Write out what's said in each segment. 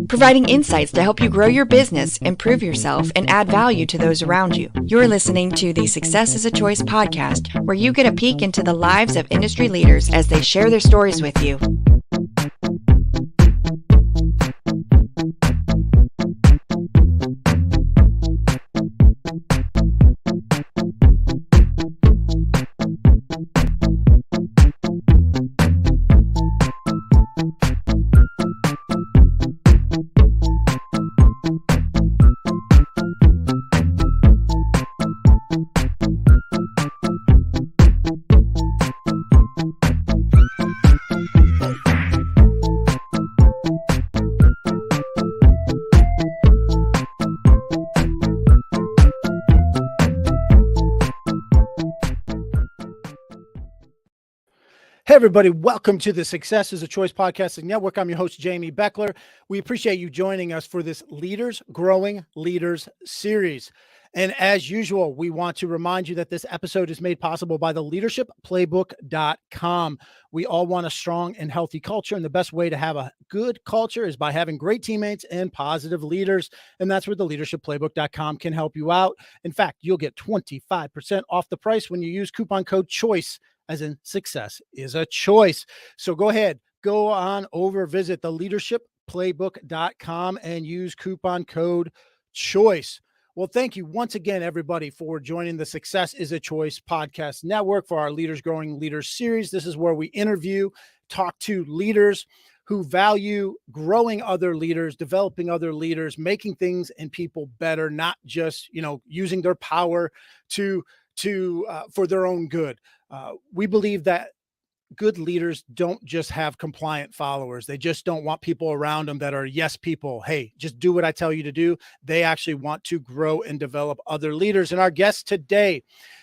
Providing insights to help you grow your business, improve yourself, and add value to those around you. You're listening to the Success is a Choice podcast, where you get a peek into the lives of industry leaders as they share their stories with you. Hey, everybody. Welcome to the Success is a Choice Podcasting Network. I'm your host, Jamy Bechler. We appreciate you joining us for this Leaders Growing Leaders series. And as usual, we want to remind you that this episode is made possible by the leadershipplaybook.com. We all want a strong and healthy culture, and the best way to have a good culture is by having great teammates and positive leaders. And that's where the leadershipplaybook.com can help you out. In fact, you'll get 25% off the price when you use coupon code CHOICE, as in success is a choice. So go ahead, go on over, visit the leadershipplaybook.com and use coupon code CHOICE. Well, thank you once again, everybody, for joining the Success is a Choice podcast network for our Leaders Growing Leaders series. This is where we interview, talk to leaders who value growing other leaders, developing other leaders, making things and people better, not just, using their power to for their own good. We believe that good leaders don't just have compliant followers. They just don't want people around them that are yes people. Hey, just do what I tell you to do. They actually want to grow and develop other leaders. And our guest today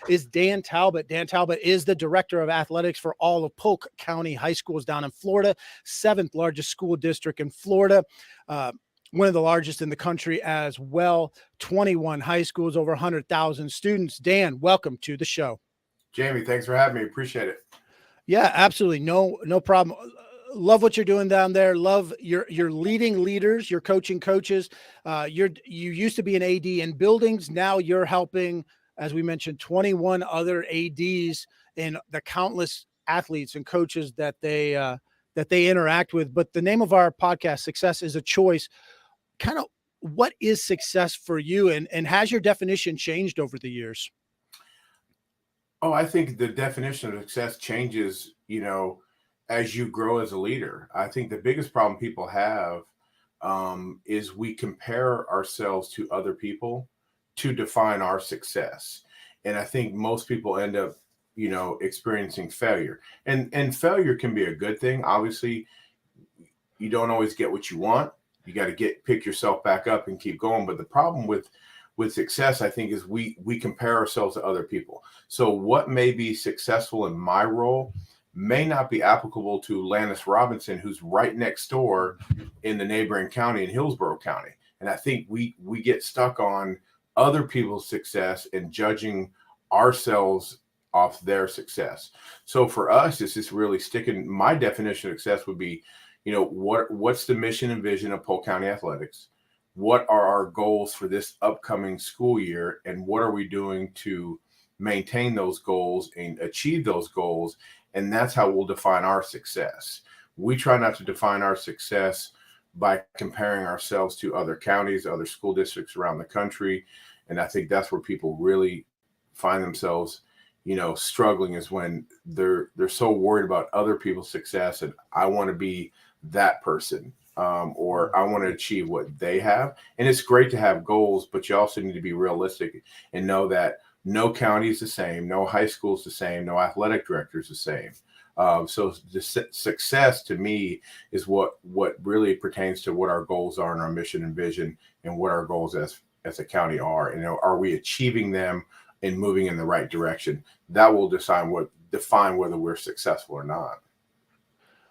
is Dan Talbot. Dan Talbot is the director of athletics for all of Polk County High Schools down in Florida, 7th largest school district in Florida. One of the largest in the country as well. 21 high schools, over 100,000 students. Dan, welcome to the show. Jamie, thanks for having me. Appreciate it. Yeah, absolutely. No problem. Love what you're doing down there. Love you're leading leaders, you're coaching coaches. You used to be an AD in buildings. Now you're helping, as we mentioned, 21 other ADs and the countless athletes and coaches that they interact with. But the name of our podcast, Success is a Choice. Kind of what is success for you, and has your definition changed over the years? Oh, I think the definition of success changes, as you grow as a leader. I think the biggest problem people have is we compare ourselves to other people to define our success. And I think most people end up, experiencing failure. And failure can be a good thing. Obviously, you don't always get what you want. You got to pick yourself back up and keep going. But the problem with success, I think, is we compare ourselves to other people. So what may be successful in my role may not be applicable to Lannis Robinson, who's right next door in the neighboring county in Hillsborough County. And I think we get stuck on other people's success and judging ourselves off their success. So for us, it's just really sticking. My definition of success would be, what's the mission and vision of Polk County Athletics? What are our goals for this upcoming school year? And what are we doing to maintain those goals and achieve those goals? And that's how we'll define our success. We try not to define our success by comparing ourselves to other counties, other school districts around the country. And I think that's where people really find themselves, struggling, is when they're so worried about other people's success. And I want to be that person. Or I want to achieve what they have. And it's great to have goals, but you also need to be realistic and know that no county is the same, no high school is the same, no athletic director is the same. So the success to me is what really pertains to what our goals are and our mission and vision and what our goals as a county are. And are we achieving them and moving in the right direction? That will define whether we're successful or not.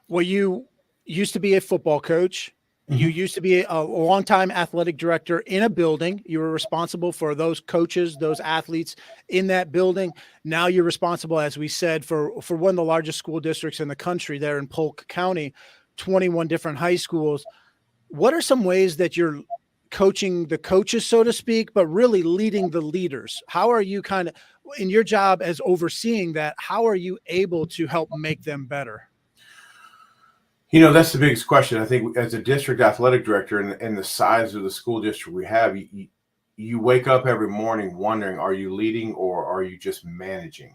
Well, you used to be a football coach. You used to be a longtime athletic director in a building. You were responsible for those coaches, those athletes in that building. Now you're responsible, as we said, for one of the largest school districts in the country there in Polk County, 21 different high schools. What are some ways that you're coaching the coaches, so to speak, but really leading the leaders? How are you kind of in your job as overseeing that? How are you able to help make them better? That's the biggest question. I think as a district athletic director and the size of the school district we have, you wake up every morning wondering, are you leading or are you just managing?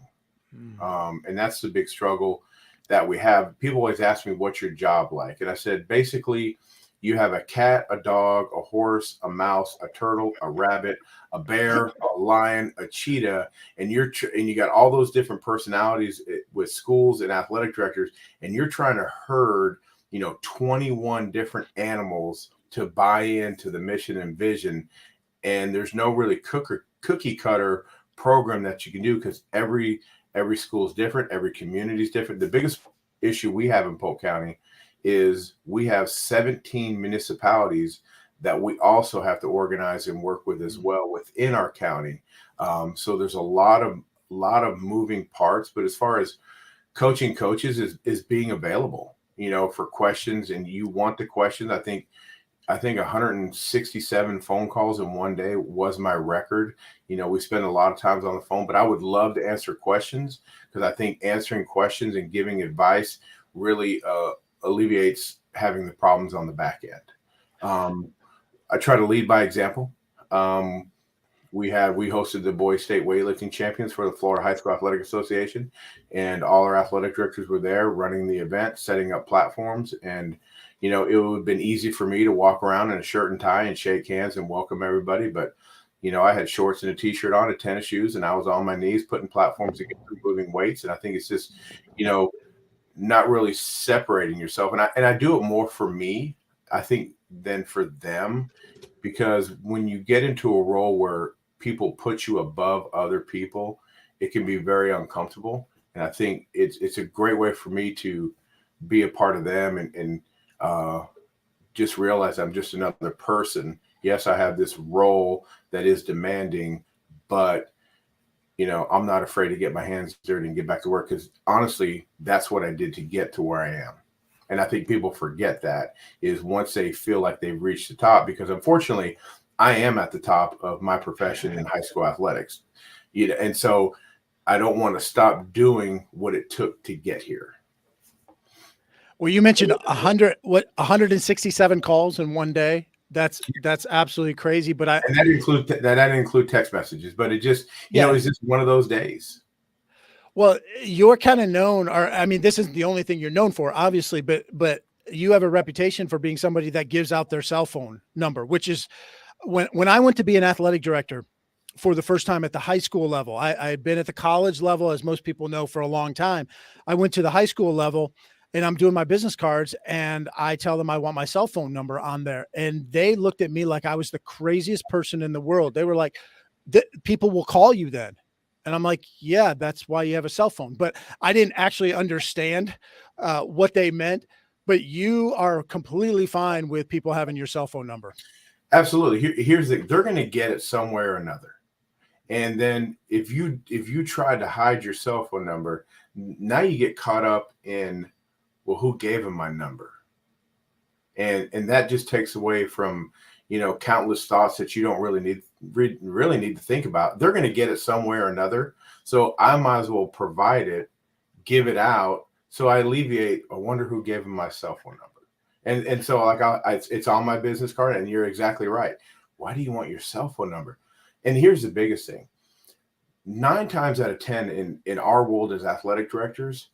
And that's the big struggle that we have. People always ask me, what's your job like? And I said, basically, you have a cat, a dog, a horse, a mouse, a turtle, a rabbit, a bear, a lion, a cheetah, and you got all those different personalities with schools and athletic directors, and you're trying to herd, 21 different animals to buy into the mission and vision. And there's no really cookie cutter program that you can do because every school is different, every community is different. The biggest issue we have in Polk County is we have 17 municipalities that we also have to organize and work with as well within our county. So there's a lot of moving parts, but as far as coaching coaches is being available, for questions, and you want the questions. I think 167 phone calls in one day was my record. We spend a lot of times on the phone, but I would love to answer questions because I think answering questions and giving advice really alleviates having the problems on the back end. I try to lead by example. We hosted the boys state weightlifting champions for the Florida High School Athletic Association, and all our athletic directors were there running the event, setting up platforms. And, it would have been easy for me to walk around in a shirt and tie and shake hands and welcome everybody. But, I had shorts and a t-shirt on and tennis shoes, and I was on my knees putting platforms together, moving weights. And I think it's just, not really separating yourself. And I do it more for me, I think, than for them, because when you get into a role where people put you above other people, it can be very uncomfortable. And I think it's a great way for me to be a part of them and just realize I'm just another person. Yes, I have this role that is demanding, but I'm not afraid to get my hands dirty and get back to work, because honestly, that's what I did to get to where I am. And I think people forget that is once they feel like they've reached the top, because unfortunately, I am at the top of my profession in high school athletics. And so I don't want to stop doing what it took to get here. Well, you mentioned 167 calls in one day. That's absolutely crazy. But and that didn't include text messages, but it just, it's just one of those days. Well, you're kind of known, or I mean, this isn't the only thing you're known for, obviously, but you have a reputation for being somebody that gives out their cell phone number, which is when I went to be an athletic director for the first time at the high school level. I had been at the college level, as most people know, for a long time. I went to the high school level, and I'm doing my business cards, and I tell them I want my cell phone number on there. And they looked at me like I was the craziest person in the world. They were like, people will call you then. And I'm like, yeah, that's why you have a cell phone. But I didn't actually understand what they meant. But you are completely fine with people having your cell phone number. Absolutely. Here's they're going to get it somewhere or another. And then if you try to hide your cell phone number, now you get caught up in, well, who gave him my number? And that just takes away from, countless thoughts that you don't really need to think about. They're going to get it somewhere or another. So I might as well provide it, give it out. So I alleviate, I wonder who gave him my cell phone number. And so it's on my business card, and you're exactly right. Why do you want your cell phone number? And here's the biggest thing. 9 times out of 10 in our world as athletic directors,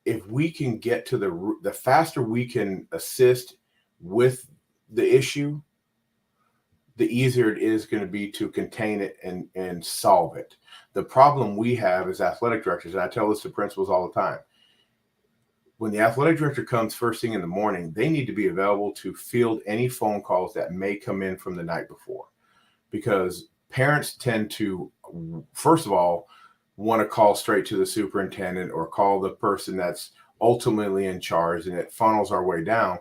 if we can get to the faster we can assist with the issue, the easier it is going to be to contain it and solve it. The problem we have as athletic directors, and I tell this to principals all the time, when the athletic director comes first thing in the morning, they need to be available to field any phone calls that may come in from the night before, because parents tend to, first of all, want to call straight to the superintendent or call the person that's ultimately in charge, and it funnels our way down.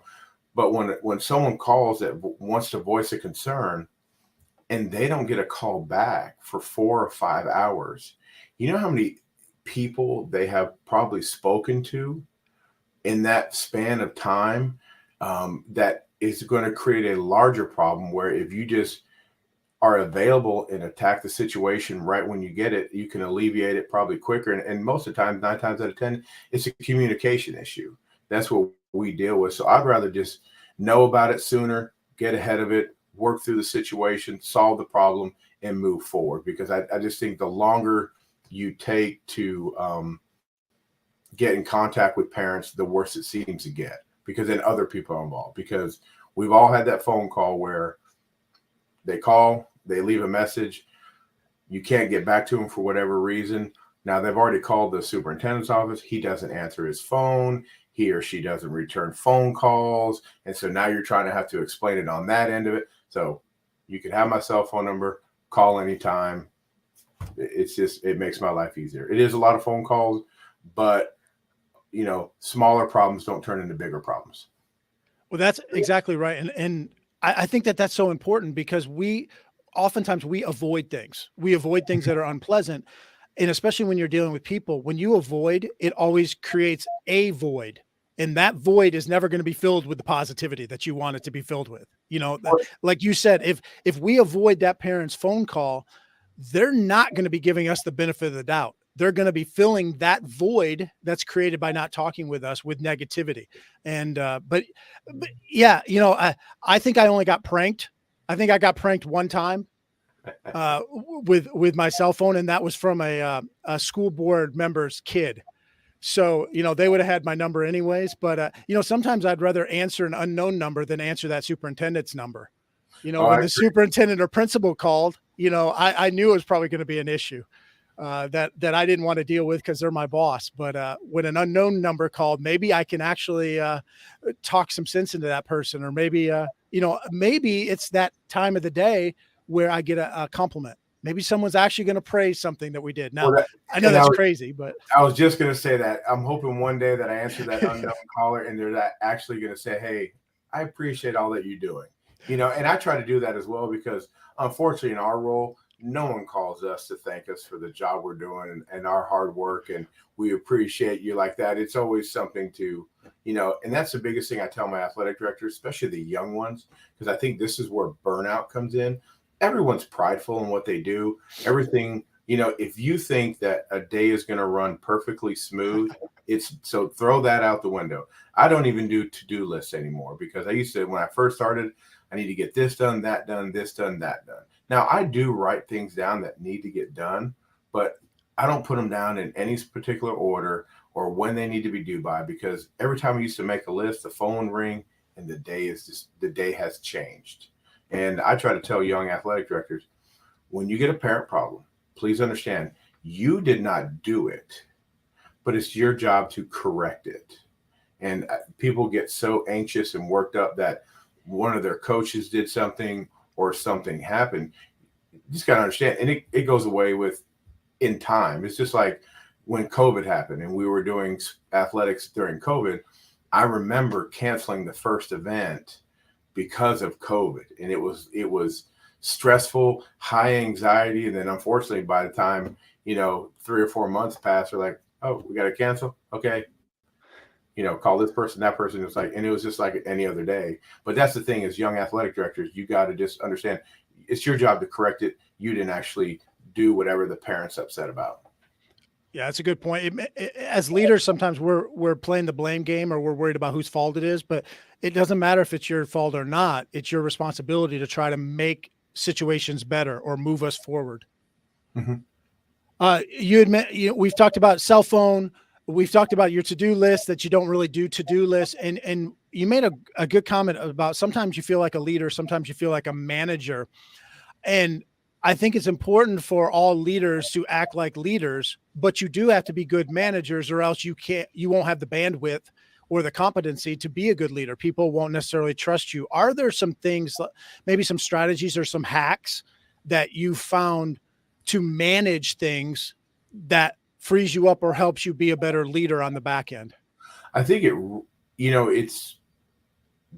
But when someone calls that wants to voice a concern and they don't get a call back for 4 or 5 hours, you know how many people they have probably spoken to in that span of time, that is going to create a larger problem, where if you just are available and attack the situation right when you get it, you can alleviate it probably quicker. And most of the time, 9 times out of 10, it's a communication issue. That's what we deal with. So I'd rather just know about it sooner, get ahead of it, work through the situation, solve the problem, and move forward. Because I just think the longer you take to get in contact with parents, the worse it seems to get, because then other people are involved. Because we've all had that phone call where they call, they leave a message, you can't get back to them for whatever reason. Now they've already called the superintendent's office. He doesn't answer his phone. He or she doesn't return phone calls. And so now you're trying to have to explain it on that end of it. So you can have my cell phone number, call anytime. It's just, it makes my life easier. It is a lot of phone calls, but smaller problems don't turn into bigger problems. Well, that's exactly right. And I think that's so important, because oftentimes we avoid things. We avoid things that are unpleasant. And especially when you're dealing with people, when you avoid, it always creates a void. And that void is never going to be filled with the positivity that you want it to be filled with. Like you said, if we avoid that parent's phone call, they're not going to be giving us the benefit of the doubt. They're going to be filling that void that's created by not talking with us with negativity. And, but yeah, I think I only got pranked. I think I got pranked one time with my cell phone. And that was from a school board member's kid. So, they would have had my number anyways, but sometimes I'd rather answer an unknown number than answer that superintendent's number. When the superintendent or principal called, I knew it was probably going to be an issue. That I didn't want to deal with, because they're my boss. But when an unknown number called, maybe I can actually talk some sense into that person, or maybe maybe it's that time of the day where I get a compliment. Maybe someone's actually going to praise something that we did. Now, I know that's crazy, but I was just going to say that I'm hoping one day that I answer that unknown caller and they're actually going to say, "Hey, I appreciate all that you're doing." And I try to do that as well, because unfortunately in our role, no one calls us to thank us for the job we're doing and our hard work, and we appreciate you like that. It's always something to, and that's the biggest thing I tell my athletic directors, especially the young ones, because I think this is where burnout comes in. Everyone's prideful in what they do. Everything, if you think that a day is going to run perfectly smooth, so throw that out the window. I don't even do to-do lists anymore, because I used to, when I first started, I need to get this done, that done, this done, that done. Now, I do write things down that need to get done, but I don't put them down in any particular order or when they need to be due by, because every time I used to make a list, the phone ring and the day has changed. And I try to tell young athletic directors, when you get a parent problem, please understand, you did not do it, but it's your job to correct it. And people get so anxious and worked up that one of their coaches did something or something happened. You just got to understand, and it goes away with in time. It's just like when COVID happened and we were doing athletics during COVID. I remember canceling the first event because of COVID, and it was stressful, high anxiety. And then unfortunately, by the time 3 or 4 months passed, we're like, "Oh, we got to cancel. Okay, call this person, that person." It's like, and it was just like any other day. But that's the thing, as young athletic directors, you got to just understand, it's your job to correct it. You didn't actually do whatever the parent's upset about. Yeah, that's a good point. As leaders, sometimes we're playing the blame game, or we're worried about whose fault it is, but it doesn't matter if it's your fault or not. It's your responsibility to try to make situations better or move us forward. Mm-hmm. We've talked about cell phone. We've talked about your to-do list, that you don't really do to-do lists. And you made a good comment about sometimes you feel like a leader, sometimes you feel like a manager. And I think it's important for all leaders to act like leaders, but you do have to be good managers, or else you won't have the bandwidth or the competency to be a good leader. People won't necessarily trust you. Are there some things, maybe some strategies or some hacks that you found to manage things that frees you up or helps you be a better leader on the back end? I think it's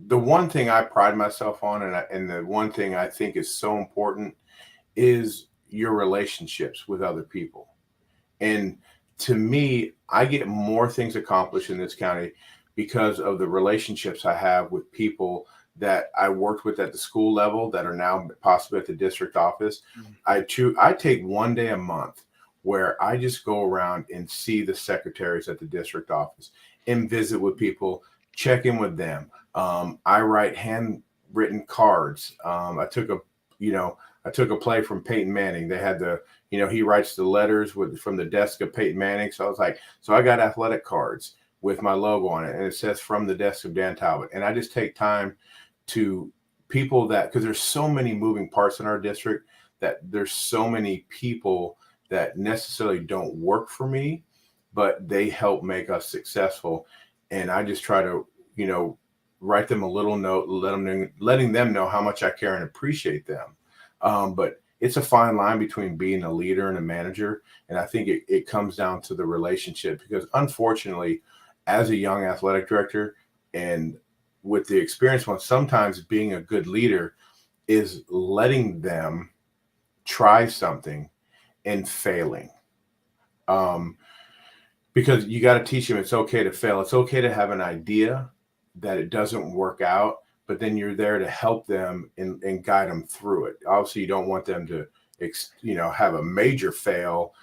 the one thing I pride myself on, and the one thing I think is so important, is your relationships with other people. And to me, I get more things accomplished in this county because of the relationships I have with people that I worked with at the school level that are now possibly at the district office. I take one day a month where I just go around and see the secretaries at the district office and visit with people, check in with them. I write handwritten cards. I took a play from Peyton Manning. They had he writes the letters from the desk of Peyton Manning. So I was like, so I got athletic cards with my logo on it, and it says from the desk of Dan Talbot. And I just take time to people because there's so many moving parts in our district, that there's so many people that necessarily don't work for me, but they help make us successful. And I just try to, write them a little note, letting them know how much I care and appreciate them. But it's a fine line between being a leader and a manager. And I think it comes down to the relationship, because unfortunately, as a young athletic director and with the experience one, sometimes being a good leader is letting them try something and failing. Because you got to teach them it's okay to fail. It's okay to have an idea that it doesn't work out, but then you're there to help them and guide them through it. Obviously, you don't want them to, have a major fail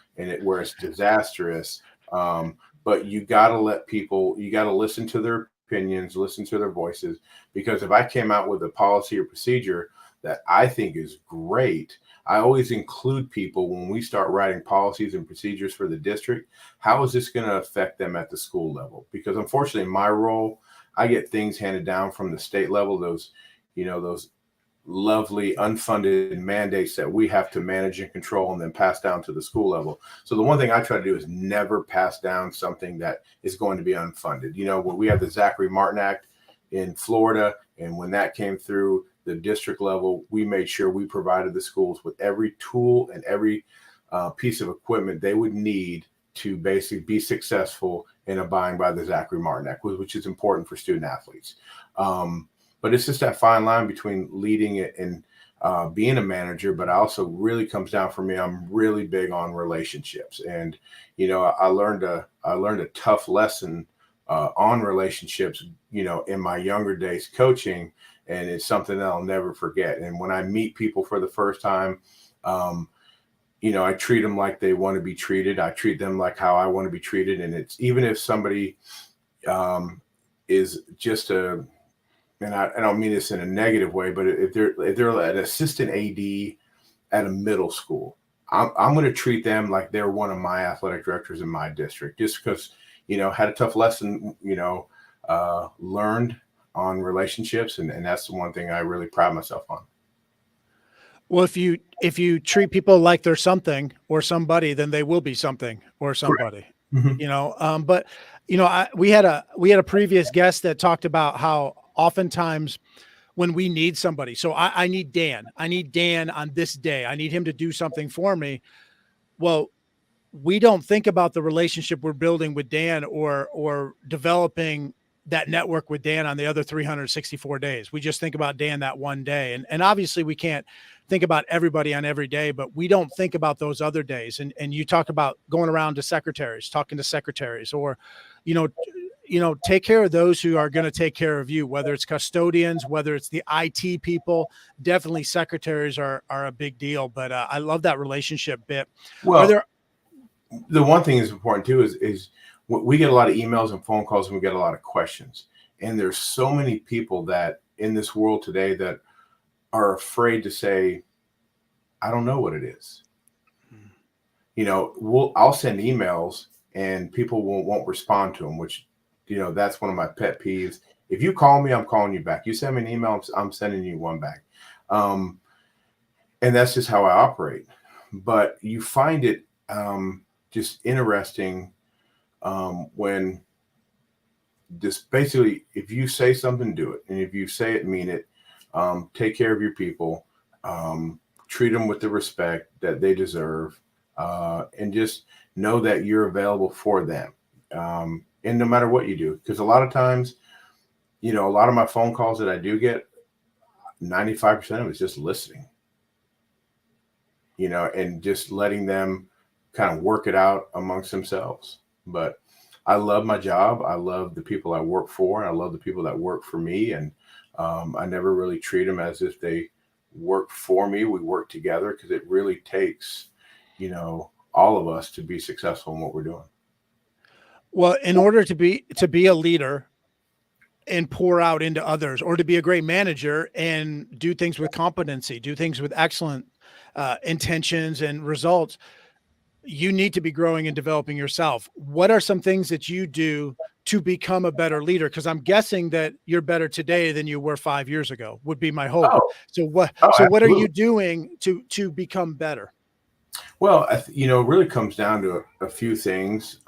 where it's disastrous. But you got to you got to listen to their opinions, listen to their voices. Because if I came out with a policy or procedure that I think is great, I always include people when we start writing policies and procedures for the district. How is this going to affect them at the school level? Because unfortunately, in my role, I get things handed down from the state level, those lovely unfunded mandates that we have to manage and control and then pass down to the school level. So the one thing I try to do is never pass down something that is going to be unfunded. When we have the Zachary Martin Act in Florida, and when that came through the district level, we made sure we provided the schools with every tool and every piece of equipment they would need to basically be successful in abiding by the Zachary Martin Act, which is important for student athletes. But it's just that fine line between leading it and being a manager. But also really comes down for me, I'm really big on relationships. And, I learned a tough lesson on relationships, in my younger days coaching. And it's something that I'll never forget. And when I meet people for the first time, I treat them like they want to be treated. I treat them like how I want to be treated. And it's even if somebody is just and I don't mean this in a negative way, but if they're an assistant AD at a middle school, I'm going to treat them like they're one of my athletic directors in my district, just because, had a tough lesson, learned on relationships. And that's the one thing I really pride myself on. Well, if you treat people like they're something or somebody, then they will be something or somebody. Mm-hmm. But we had a previous guest that talked about how oftentimes when we need somebody, so I need Dan on this day, I need him to do something for me. Well, we don't think about the relationship we're building with Dan or developing that network with Dan on the other 364 days. We just think about Dan that one day. And obviously we can't think about everybody on every day, but we don't think about those other days. And you talk about going around to secretaries, talking to secretaries, or, take care of those who are going to take care of you, whether it's custodians, whether it's the IT people. Definitely secretaries are a big deal, but I love that relationship bit. Well, the one thing is important too, is we get a lot of emails and phone calls, and we get a lot of questions. And there's so many people that in this world today that are afraid to say, I don't know what it is. I'll send emails and people won't respond to them, which, that's one of my pet peeves. If you call me, I'm calling you back. You send me an email, I'm sending you one back. And that's just how I operate. But you find it just interesting when just basically, if you say something, do it. And if you say it, mean it. Take care of your people, treat them with the respect that they deserve, and just know that you're available for them. And no matter what you do, because a lot of times, a lot of my phone calls that I do get, 95% of it is just listening, and just letting them kind of work it out amongst themselves. But I love my job. I love the people I work for, and I love the people that work for me. And I never really treat them as if they work for me. We work together because it really takes, all of us to be successful in what we're doing. Well, in order to be a leader and pour out into others, or to be a great manager and do things with competency, do things with excellent intentions and results, you need to be growing and developing yourself. What are some things that you do to become a better leader? Because I'm guessing that you're better today than you were 5 years ago, would be my hope. Oh, So what absolutely. are you doing to become better? Well, it really comes down to a few things.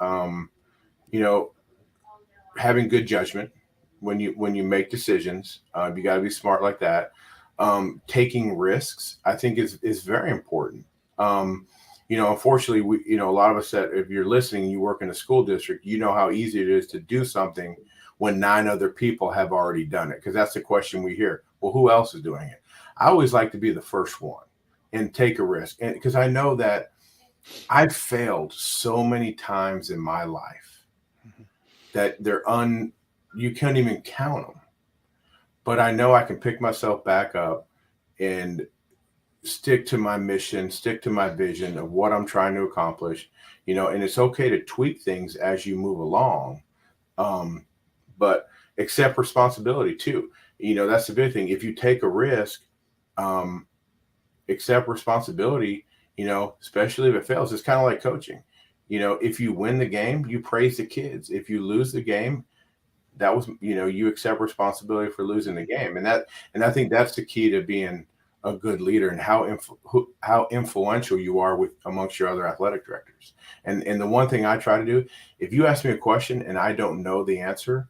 Having good judgment when you make decisions. You got to be smart like that. Taking risks, I think, is very important. Unfortunately, a lot of us that, if you're listening and you work in a school district, you know how easy it is to do something when 9 other people have already done it. Because that's the question we hear. Well, who else is doing it? I always like to be the first one and take a risk. And because I know that I've failed so many times in my life that you can't even count them. But I know I can pick myself back up and stick to my mission, stick to my vision of what I'm trying to accomplish, and it's okay to tweak things as you move along. But accept responsibility too. That's the big thing. If you take a risk, accept responsibility, especially if it fails. It's kind of like coaching. If you win the game, you praise the kids. If you lose the game, that was, you accept responsibility for losing the game. And I think that's the key to being a good leader, and how influential you are amongst your other athletic directors. And the one thing I try to do, if you ask me a question and I don't know the answer,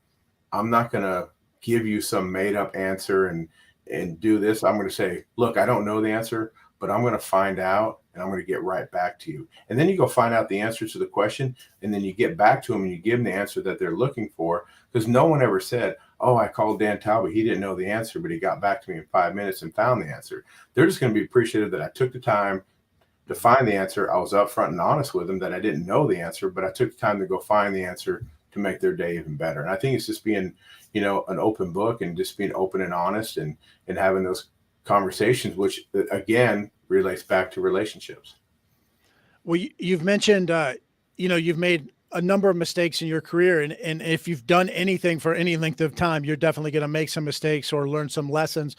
I'm not going to give you some made up answer and do this. I'm going to say, look, I don't know the answer, but I'm going to find out, and I'm going to get right back to you. And then you go find out the answer to the question, and then you get back to them and you give them the answer that they're looking for. Because no one ever said, oh, I called Dan Talbot, he didn't know the answer, but he got back to me in 5 minutes and found the answer. They're just going to be appreciative that I took the time to find the answer. I was upfront and honest with them that I didn't know the answer, but I took the time to go find the answer to make their day even better. And I think it's just being, an open book, and just being open and honest, and having those conversations, which again relates back to relationships. Well, you've mentioned, you've made a number of mistakes in your career, and if you've done anything for any length of time, you're definitely going to make some mistakes or learn some lessons.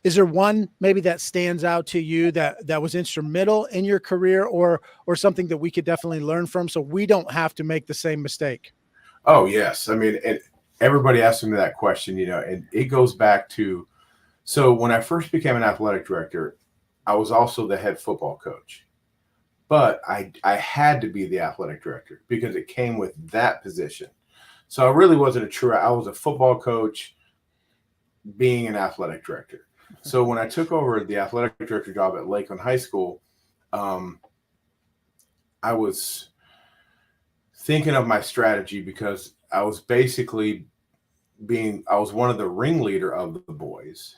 Is there one maybe that stands out to you that was instrumental in your career, or something that we could definitely learn from, so we don't have to make the same mistake? Oh, yes. I mean, and everybody asks me that question, and it goes back to, so when I first became an athletic director, I was also the head football coach. But I had to be the athletic director because it came with that position. So I really wasn't I was a football coach being an athletic director. So when I took over the athletic director job at Lakeland High School, I was thinking of my strategy, because I was basically I was one of the ringleader of the boys.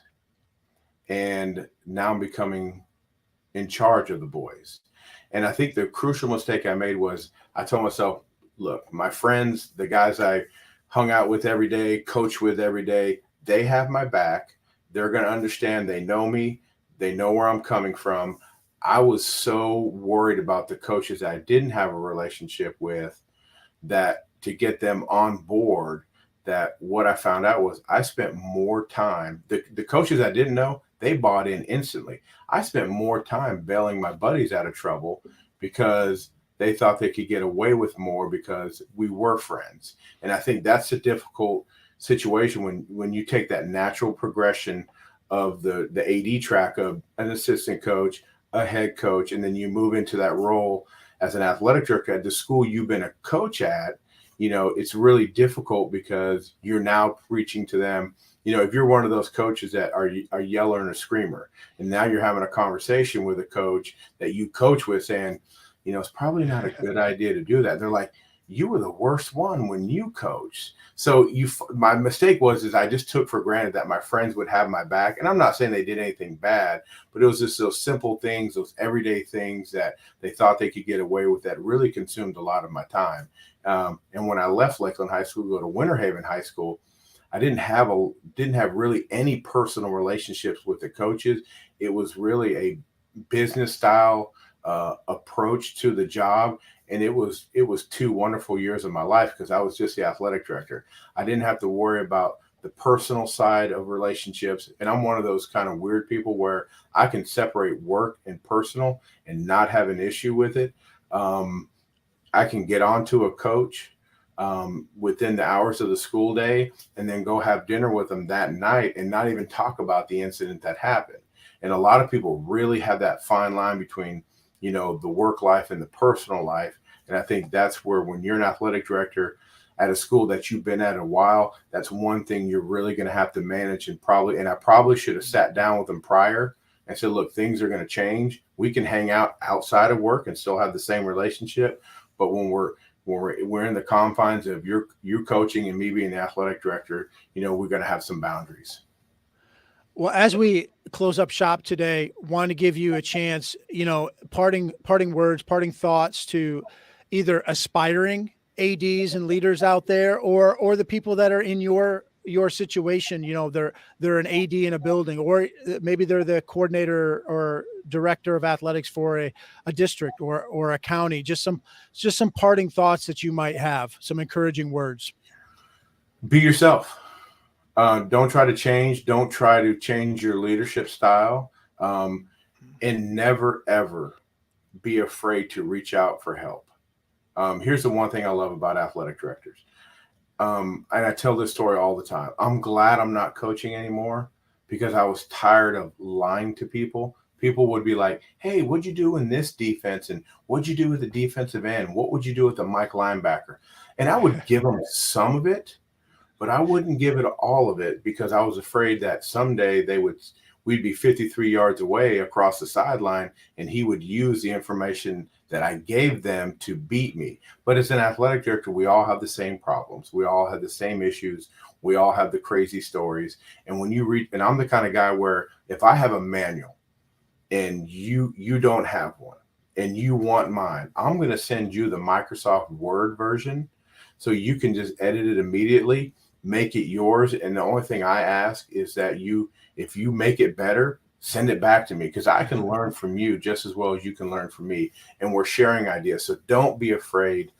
And now I'm becoming in charge of the boys. And I think the crucial mistake I made was I told myself, look, my friends, the guys I hung out with every day, coach with every day, they have my back. They're going to understand. They know me. They know where I'm coming from. I was so worried about the coaches I didn't have a relationship with, that to get them on board, that what I found out was I spent more time. The coaches I didn't know, they bought in instantly. I spent more time bailing my buddies out of trouble because they thought they could get away with more because we were friends. And I think that's a difficult situation when you take that natural progression of the AD track of an assistant coach, a head coach, and then you move into that role as an athletic director at the school you've been a coach at. It's really difficult because you're now preaching to them. If you're one of those coaches that are a yeller and a screamer, and now you're having a conversation with a coach that you coach with saying, it's probably not a good idea to do that. They're like, you were the worst one when you coached. So my mistake is I just took for granted that my friends would have my back. And I'm not saying they did anything bad, but it was just those simple things, those everyday things that they thought they could get away with that really consumed a lot of my time. And when I left Lakeland High School to go to Winter Haven High School, I didn't have really any personal relationships with the coaches. It was really a business style approach to the job. And it was 2 wonderful years of my life because I was just the athletic director. I didn't have to worry about the personal side of relationships. And I'm one of those kind of weird people where I can separate work and personal and not have an issue with it. I can get onto a coach within the hours of the school day and then go have dinner with them that night and not even talk about the incident that happened. And a lot of people really have that fine line between, the work life and the personal life. And I think that's where, when you're an athletic director at a school that you've been at a while, that's one thing you're really going to have to manage. And I probably should have sat down with them prior and said, look, things are going to change. We can hang out outside of work and still have the same relationship. But when we're in the confines of you coaching and me being the athletic director, we're going to have some boundaries. Well, as we close up shop today, want to give you a chance, parting words, parting thoughts to either aspiring ADs and leaders out there, or the people that are in your situation. They're an AD in a building, or maybe they're the coordinator or director of athletics for a district or a county. Just some parting thoughts that you might have, some encouraging words. Be yourself. Don't try to change. Don't try to change your leadership style, and never, ever be afraid to reach out for help. Here's the one thing I love about athletic directors. And I tell this story all the time. I'm glad I'm not coaching anymore because I was tired of lying to people. People would be like, hey, what'd you do in this defense? And what'd you do with the defensive end? What would you do with the Mike linebacker? And I would give them some of it, but I wouldn't give it all of it because I was afraid that someday we'd be 53 yards away across the sideline and he would use the information that I gave them to beat me. But as an athletic director, we all have the same problems. We all have the same issues. We all have the crazy stories. And when you read, and I'm the kind of guy where if I have a manual and you don't have one and you want mine, I'm going to send you the Microsoft Word version so you can just edit it immediately, make it yours. And the only thing I ask is that if you make it better, send it back to me because I can learn from you just as well as you can learn from me. And we're sharing ideas. So don't be afraid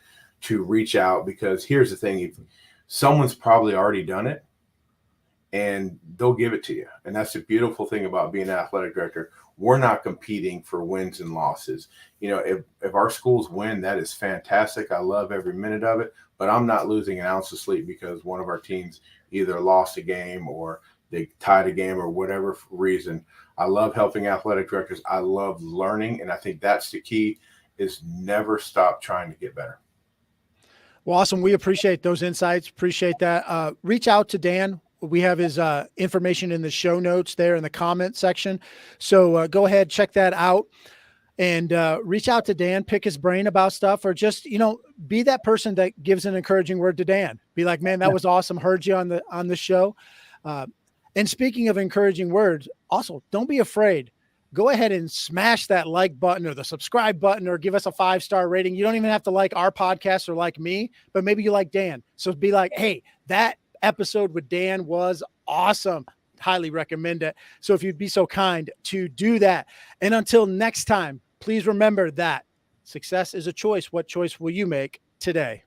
to reach out, because here's the thing. If someone's probably already done it and they'll give it to you. And that's the beautiful thing about being an athletic director. We're not competing for wins and losses. If our schools win, that is fantastic. I love every minute of it, but I'm not losing an ounce of sleep because one of our teams either lost a game or they tied a game or whatever reason. I love helping athletic directors. I love learning. And I think that's the key, is never stop trying to get better. Well, awesome. We appreciate those insights. Appreciate that. Reach out to Dan. We have his information in the show notes there in the comment section. So go ahead, check that out, and reach out to Dan, pick his brain about stuff, or just, be that person that gives an encouraging word to Dan. Be like, man, that was awesome. Heard you on the show. And speaking of encouraging words, also don't be afraid. Go ahead and smash that like button or the subscribe button, or give us a 5-star rating. You don't even have to like our podcast or like me, but maybe you like Dan. So be like, hey, that episode with Dan was awesome. Highly recommend it. So if you'd be so kind to do that. And until next time, please remember that success is a choice. What choice will you make today?